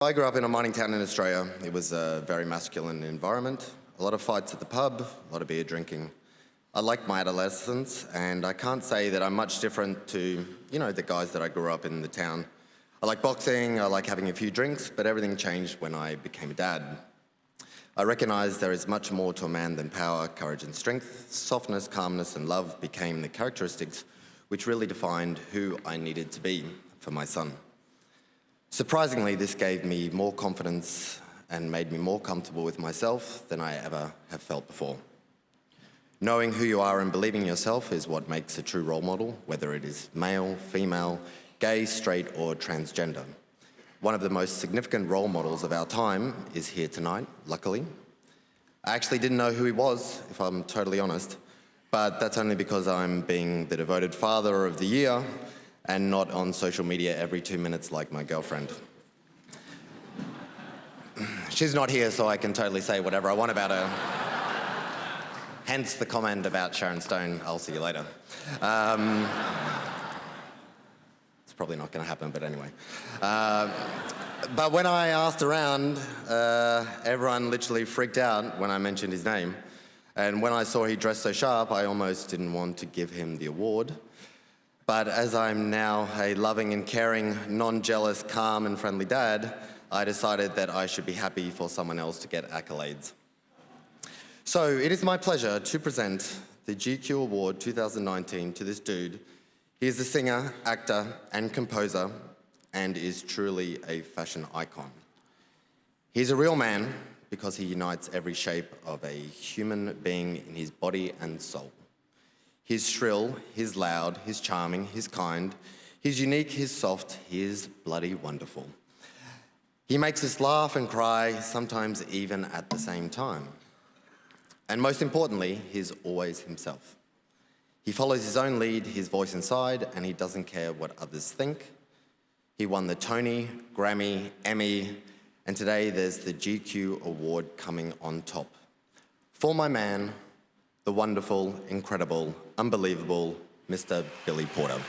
I grew up in a mining town in Australia. It was a very masculine environment, a lot of fights at the pub, a lot of beer drinking. I liked my adolescence, and I can't say that I'm much different to, the guys that I grew up in the town. I like boxing, I like having a few drinks, but everything changed when I became a dad. I recognized there is much more to a man than power, courage and strength. Softness, calmness and love became the characteristics which really defined who I needed to be for my son. Surprisingly, this gave me more confidence and made me more comfortable with myself than I ever have felt before. Knowing who you are and believing yourself is what makes a true role model, whether it is male, female, gay, straight or transgender. One of the most significant role models of our time is here tonight, luckily. I actually didn't know who he was, if I'm totally honest, but that's only because I'm being the devoted father of the year and not on social media every 2 minutes like my girlfriend. She's not here, so I can totally say whatever I want about her. Hence the comment about Sharon Stone, I'll see you later. It's probably not gonna happen, but anyway. But when I asked around, everyone literally freaked out when I mentioned his name. And when I saw he dressed so sharp, I almost didn't want to give him the award. But as I'm now a loving and caring, non-jealous, calm and friendly dad, I decided that I should be happy for someone else to get accolades. So it is my pleasure to present the GQ Award 2019 to this dude. He is a singer, actor and composer and is truly a fashion icon. He's a real man because he unites every shape of a human being in his body and soul. He's shrill, he's loud, he's charming, he's kind, he's unique, he's soft, he is bloody wonderful. He makes us laugh and cry, sometimes even at the same time. And most importantly, he's always himself. He follows his own lead, his voice inside, and he doesn't care what others think. He won the Tony, Grammy, Emmy, and today there's the GQ Award coming on top. For my man, the wonderful, incredible, unbelievable Mr. Billy Porter.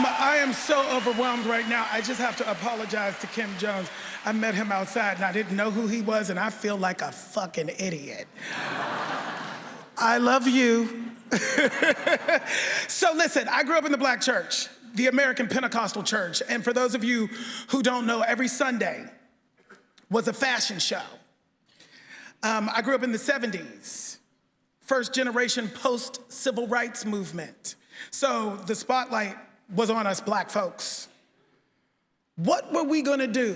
I am so overwhelmed right now. I just have to apologize to Kim Jones. I met him outside and I didn't know who he was and I feel like a fucking idiot. I love you. So listen, I grew up in the black church, the American Pentecostal church. And for those of you who don't know, every Sunday was a fashion show. I grew up in the 70s, first generation post-civil rights movement. So the spotlight was on us black folks. What were we gonna do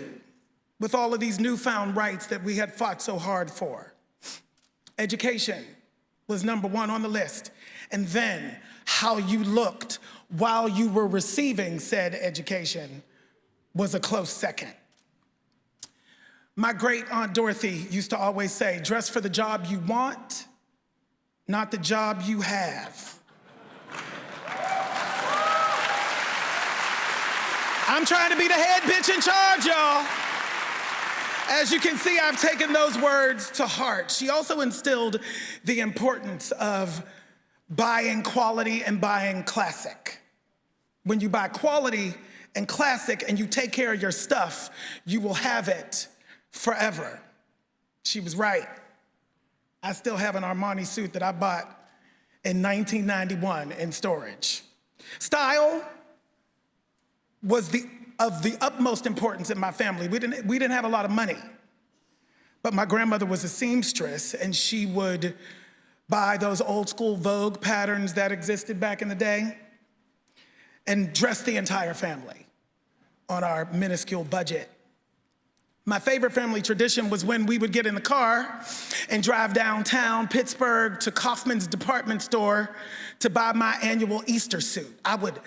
with all of these newfound rights that we had fought so hard for? Education was number one on the list. And then how you looked while you were receiving said education was a close second. My great Aunt Dorothy used to always say, dress for the job you want, not the job you have. I'm trying to be the head bitch in charge, y'all. As you can see, I've taken those words to heart. She also instilled the importance of buying quality and buying classic. When you buy quality and classic and you take care of your stuff, you will have it forever. She was right. I still have an Armani suit that I bought in 1991 in storage. Style was of the utmost importance in my family. We didn't have a lot of money, but my grandmother was a seamstress and she would buy those old school Vogue patterns that existed back in the day and dress the entire family on our minuscule budget. My favorite family tradition was when we would get in the car and drive downtown Pittsburgh to Kaufman's department store to buy my annual Easter suit. I would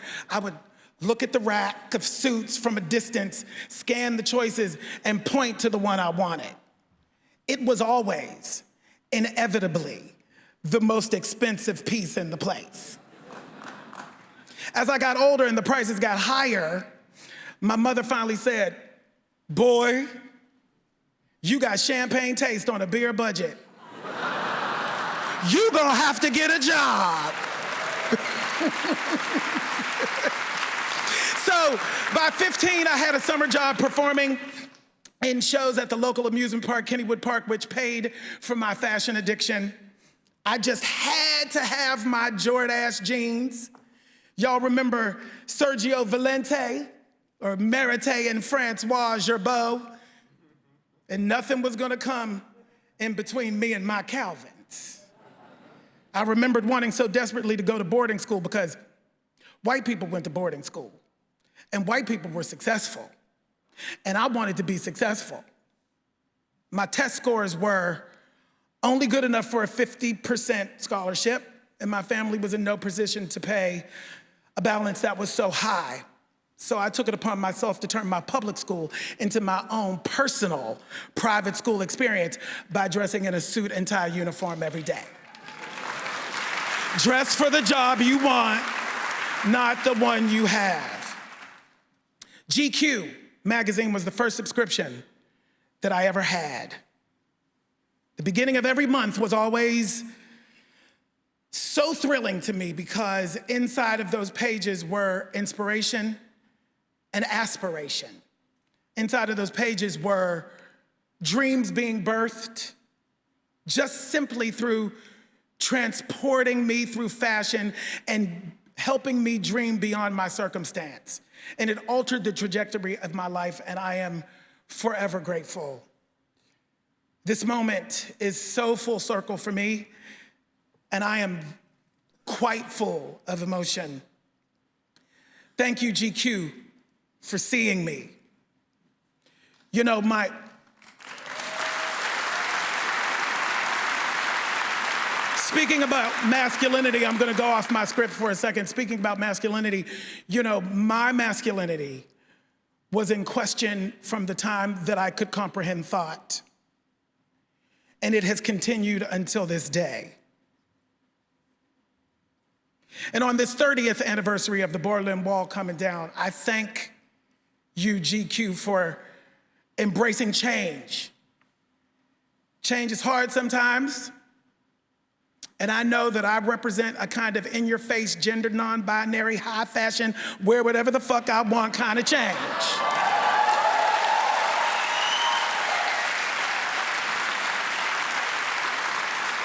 look at the rack of suits from a distance, scan the choices, and point to the one I wanted. It was always, inevitably, the most expensive piece in the place. As I got older and the prices got higher, my mother finally said, "Boy, you got champagne taste on a beer budget. You gonna have to get a job." So by 15, I had a summer job performing in shows at the local amusement park, Kennywood Park, which paid for my fashion addiction. I just had to have my Jordache jeans. Y'all remember Sergio Valente or Mérite and Francois Gerbeau? And nothing was gonna come in between me and my Calvins. I remembered wanting so desperately to go to boarding school because white people went to boarding school and white people were successful. And I wanted to be successful. My test scores were only good enough for a 50% scholarship, and my family was in no position to pay a balance that was so high. So I took it upon myself to turn my public school into my own personal private school experience by dressing in a suit and tie uniform every day. Dress for the job you want, not the one you have. GQ magazine was the first subscription that I ever had. The beginning of every month was always so thrilling to me because inside of those pages were inspiration and aspiration. Inside of those pages were dreams being birthed just simply through transporting me through fashion and helping me dream beyond my circumstance. And it altered the trajectory of my life, and I am forever grateful. This moment is so full circle for me, and I am quite full of emotion. Thank you, GQ, for seeing me. You know, speaking about masculinity, I'm gonna go off my script for a second. Speaking about masculinity, you know, my masculinity was in question from the time that I could comprehend thought. And it has continued until this day. And on this 30th anniversary of the Berlin Wall coming down, I thank you, GQ, for embracing change. Change is hard sometimes. And I know that I represent a kind of in-your-face, gender non-binary, high fashion, wear whatever the fuck I want kind of change.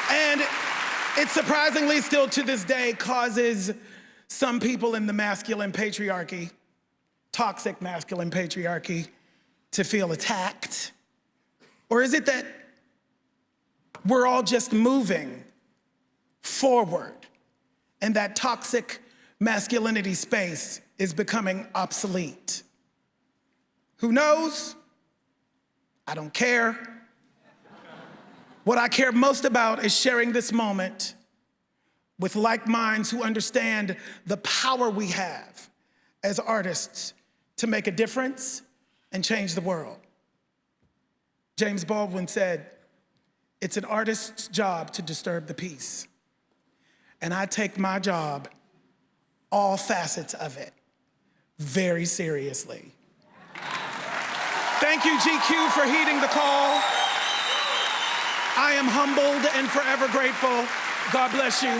And it surprisingly still to this day causes some people in the masculine patriarchy, toxic masculine patriarchy, to feel attacked. Or is it that we're all just moving forward and that toxic masculinity space is becoming obsolete? Who knows? I don't care. What I care most about is sharing this moment with like minds who understand the power we have as artists to make a difference and change the world. James Baldwin said, "It's an artist's job to disturb the peace." And I take my job, all facets of it, very seriously. Thank you, GQ, for heeding the call. I am humbled and forever grateful. God bless you.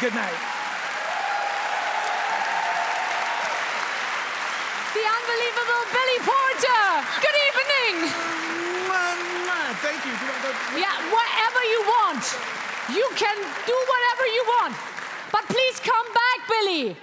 Good night. The unbelievable Billy Porter. Good evening. Thank you. Yeah, whatever you want. You can do whatever you want. But please come back, Billy.